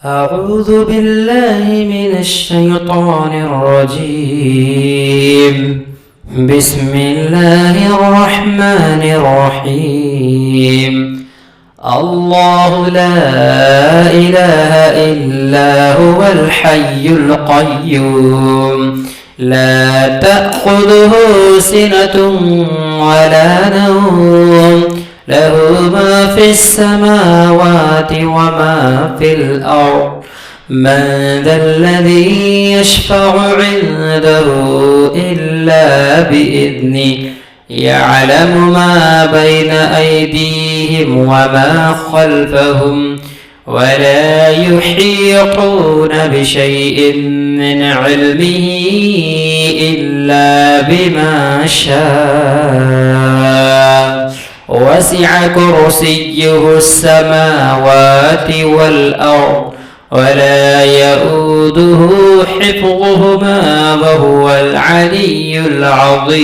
أعوذ بالله من الشيطان الرجيم. بسم الله الرحمن الرحيم. الله لا إله إلا هو الحي القيوم لا تأخذه سنة ولا نوم له ما في السماوات وما في الأرض من ذا الذي يشفع عنده إلا بإذنه يعلم ما بين أيديهم وما خلفهم ولا يحيطون بشيء من علمه إلا بما شاء وسع كرسيه السماوات والأرض ولا يؤوده حفظهما وهو العلي العظيم.